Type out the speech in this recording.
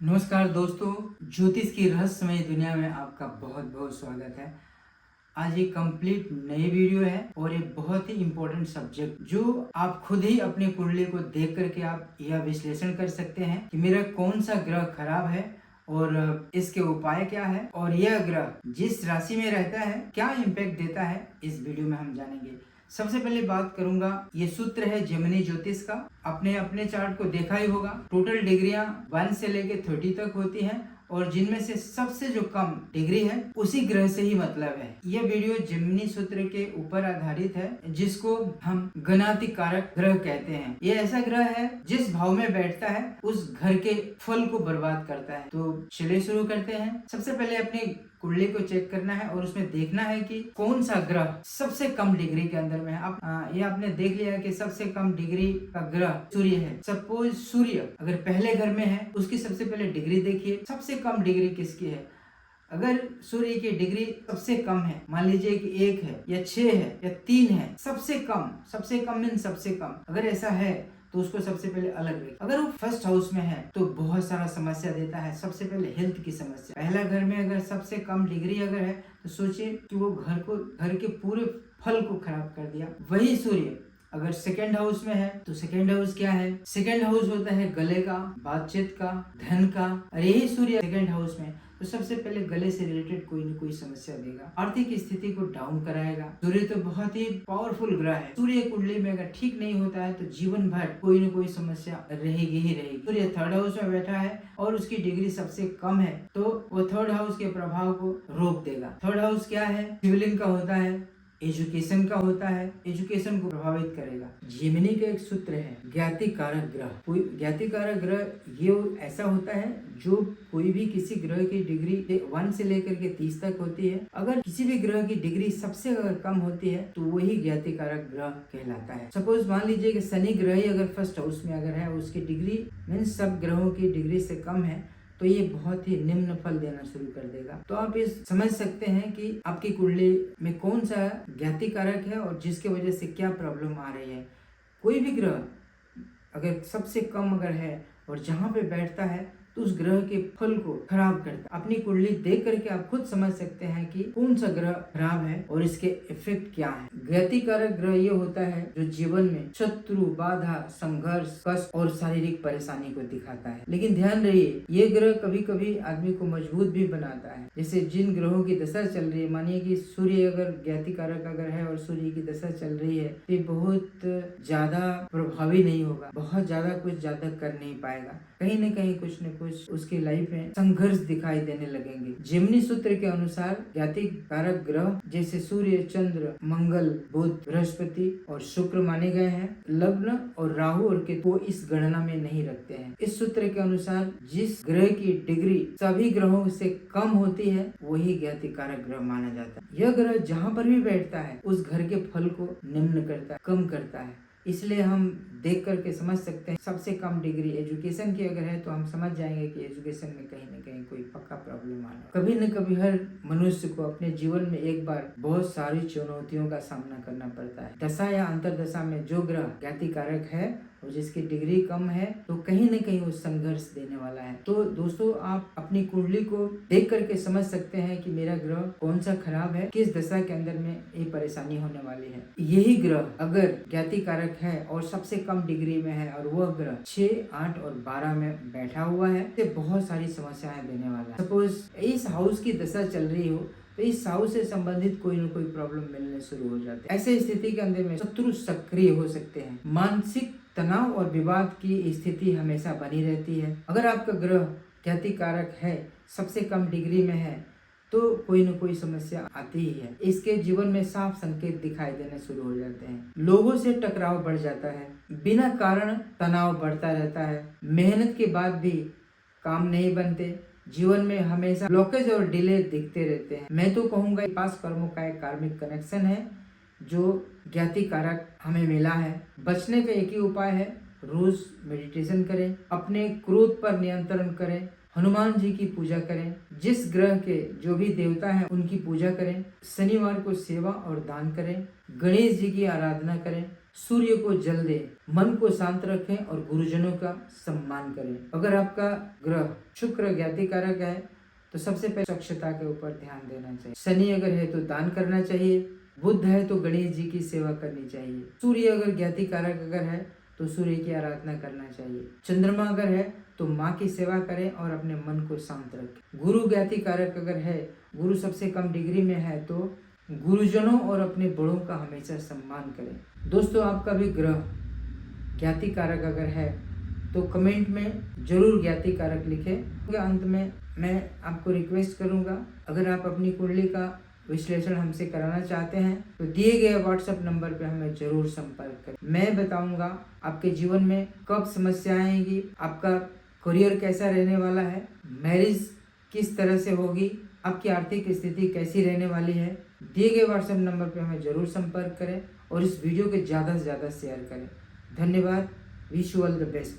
नमस्कार दोस्तों, ज्योतिष की रहस्यमय दुनिया में आपका बहुत बहुत स्वागत है। आज एक कंप्लीट नई वीडियो है और एक बहुत ही इम्पोर्टेंट सब्जेक्ट जो आप खुद ही अपनी कुंडली को देख करके आप यह विश्लेषण कर सकते हैं कि मेरा कौन सा ग्रह खराब है और इसके उपाय क्या है और यह ग्रह जिस राशि में रहता है क्या इम्पैक्ट देता है, इस वीडियो में हम जानेंगे। सबसे पहले बात करूंगा, ये सूत्र है जेमिनी ज्योतिष का। अपने अपने चार्ट को देखा ही होगा। टोटल डिग्रियां 1 से लेके 30 तक होती हैं और जिनमें से सबसे जो कम डिग्री है उसी ग्रह से ही मतलब है। यह वीडियो जेमिनी सूत्र के ऊपर आधारित है जिसको हम गणाति कारक ग्रह कहते हैं। ये ऐसा ग्रह है जिस भाव में बैठता है उस घर के फल को बर्बाद करता है। तो चलिए शुरू करते हैं। सबसे पहले अपनी कुंडली को चेक करना है और उसमें देखना है कि कौन सा ग्रह सबसे कम डिग्री के अंदर में है। अब ये आपने देख लिया है कि सबसे कम डिग्री का ग्रह सूर्य है। सपोज सूर्य अगर पहले घर में है, उसकी सबसे पहले डिग्री देखिए, सबसे कम डिग्री किसकी है। अगर सूर्य की डिग्री सबसे कम है, मान लीजिए कि 1 है या 6 है या 3 है, सबसे कम मीन सबसे कम, अगर ऐसा है तो उसको सबसे पहले अलग रखिए। अगर वो फर्स्ट हाउस में है तो बहुत सारा समस्या देता है। सबसे पहले हेल्थ की समस्या। पहला घर में अगर सबसे कम डिग्री अगर है तो सोचिए कि वो घर के पूरे फल को खराब कर दिया। वही सूर्य अगर सेकेंड हाउस में है तो सेकेंड हाउस क्या है? सेकेंड हाउस होता है गले का, बातचीत का, धन का। और यही सूर्य सेकेंड हाउस में तो सबसे पहले गले से रिलेटेड कोई न कोई समस्या देगा, आर्थिक स्थिति को डाउन कराएगा। सूर्य तो बहुत ही पावरफुल ग्रह है। सूर्य कुंडली में अगर ठीक नहीं होता है तो जीवन भर कोई न कोई समस्या रहेगी ही रहेगी। सूर्य थर्ड हाउस में बैठा है और उसकी डिग्री सबसे कम है तो वो थर्ड हाउस के प्रभाव को रोक देगा। थर्ड हाउस क्या है? शिवलिंग का होता है, एजुकेशन का होता है, एजुकेशन को प्रभावित करेगा। जेमिनी का एक सूत्र है ज्ञाति कारक ग्रह। कोई ज्ञाति कारक ग्रह ये ऐसा होता है जो कोई भी किसी ग्रह की डिग्री 1 से लेकर के 30 तक होती है। अगर किसी भी ग्रह की डिग्री सबसे अगर कम होती है तो वही ज्ञाति कारक ग्रह कहलाता है। सपोज मान लीजिए कि शनि ग्रह ही अगर फर्स्ट हाउस में अगर है, उसकी डिग्री मीन्स सब ग्रहों की डिग्री से कम है तो ये बहुत ही निम्न फल देना शुरू कर देगा। तो आप इस समझ सकते हैं कि आपकी कुंडली में कौन सा ज्ञाति कारक है और जिसके वजह से क्या प्रॉब्लम आ रही है। कोई भी ग्रह अगर सबसे कम अगर है और जहाँ पे बैठता है तो उस ग्रह के फल को खराब करता है। अपनी कुंडली देख करके आप खुद समझ सकते हैं कि कौन सा ग्रह खराब है और इसके इफेक्ट क्या है। ज्ञाति कारक ग्रह ये होता है जो जीवन में शत्रु, बाधा, संघर्ष, कष्ट और शारीरिक परेशानी को दिखाता है। लेकिन ध्यान रहिए, ये ग्रह कभी कभी आदमी को मजबूत भी बनाता है। जैसे जिन ग्रहों की दशा चल रही है, मानिए कि सूर्य अगर ज्ञाति कारक अगर है और सूर्य की दशा चल रही है तो ये बहुत ज्यादा प्रभावी नहीं होगा, बहुत ज्यादा कुछ ज्यादा कर नहीं पाएगा। कहीं न कहीं कुछ न कुछ उसकी लाइफ में संघर्ष दिखाई देने लगेंगे। जेमिनी सूत्र के अनुसार ज्ञाति कारक ग्रह जैसे सूर्य, चंद्र, मंगल, बुध, बृहस्पति और शुक्र माने गए हैं। लग्न और राहु और केतु को इस गणना में नहीं रखते हैं। इस सूत्र के अनुसार जिस ग्रह की डिग्री सभी ग्रहों से कम होती है वही ज्ञाति कारक ग्रह माना जाता है। यह ग्रह जहाँ पर भी बैठता है उस घर के फल को निम्न करता है, कम करता है। इसलिए हम देख करके समझ सकते हैं सबसे कम डिग्री एजुकेशन की अगर है तो हम समझ जाएंगे कि एजुकेशन में कहीं न कहीं कोई पक्का प्रॉब्लम आना। कभी न कभी हर मनुष्य को अपने जीवन में एक बार बहुत सारी चुनौतियों का सामना करना पड़ता है। दशा या अंतरदशा में जो ग्रह ज्ञाति कारक है और जिसकी डिग्री कम है तो कहीं न कहीं वो संघर्ष देने वाला है। तो दोस्तों, आप अपनी कुंडली को देख करके समझ सकते हैं कि मेरा ग्रह कौन सा खराब है, किस दशा के अंदर में ये परेशानी होने वाली है। यही ग्रह अगर ज्ञाति कारक है और सबसे कम डिग्री में है और वह ग्रह 6, 8 और 12 में बैठा हुआ है तो बहुत सारी समस्याएं देने वाला है। सपोज इस हाउस की दशा चल रही हो तो इस हाउस से संबंधित कोई न कोई प्रॉब्लम मिलने शुरू हो जाते हैं। ऐसे स्थिति के अंदर में शत्रु सक्रिय हो सकते हैं। मानसिक तनाव और विवाद की स्थिति हमेशा बनी रहती है। अगर आपका ग्रह ज्ञाति कारक है, सबसे कम डिग्री में है तो कोई न कोई समस्या आती ही है। इसके जीवन में साफ संकेत दिखाई देने शुरू हो जाते हैं। लोगों से टकराव बढ़ जाता है, बिना कारण तनाव बढ़ता रहता है, मेहनत के बाद भी काम नहीं बनते, जीवन में हमेशा ब्लॉकेज और डिले दिखते रहते हैं। मैं तो कहूँगा पास कर्मों का एक कार्मिक कनेक्शन है जो ज्ञाति कारक हमें मिला है। बचने का एक ही उपाय है, रोज मेडिटेशन करें, अपने क्रोध पर नियंत्रण करें, हनुमान जी की पूजा करें, जिस ग्रह के जो भी देवता हैं उनकी पूजा करें, शनिवार को सेवा और दान करें, गणेश जी की आराधना करें, सूर्य को जल दें, मन को शांत रखें और गुरुजनों का सम्मान करें। अगर आपका ग्रह शुक्र ज्ञाति कारक है तो सबसे पहले स्वच्छता के ऊपर ध्यान देना चाहिए। शनि अगर है तो दान करना चाहिए। बुध है तो गणेश जी की सेवा करनी चाहिए। सूर्य अगर ज्ञाति कारक अगर है तो सूर्य की आराधना करना चाहिए। चंद्रमा अगर है तो माँ की सेवा करें और अपने मन को शांत रखें। गुरु ज्ञाति कारक अगर है, गुरु सबसे कम डिग्री में है तो गुरुजनों और अपने बड़ों का हमेशा सम्मान करें। दोस्तों, आपका भी ग्रह ज्ञाति कारक अगर है तो कमेंट में जरूर ज्ञाति कारक लिखें। अंत में मैं आपको रिक्वेस्ट करूंगा, अगर आप अपनी कुंडली का विश्लेषण हमसे कराना चाहते हैं तो दिए गए व्हाट्सएप नंबर पे हमें जरूर संपर्क करें। मैं बताऊंगा आपके जीवन में कब समस्याएं आएंगी, आपका करियर कैसा रहने वाला है, मैरिज किस तरह से होगी, आपकी आर्थिक स्थिति कैसी रहने वाली है। दिए गए व्हाट्सएप नंबर पे हमें जरूर संपर्क करें और इस वीडियो को ज़्यादा से ज़्यादा शेयर करें। धन्यवाद। Wish you all the best.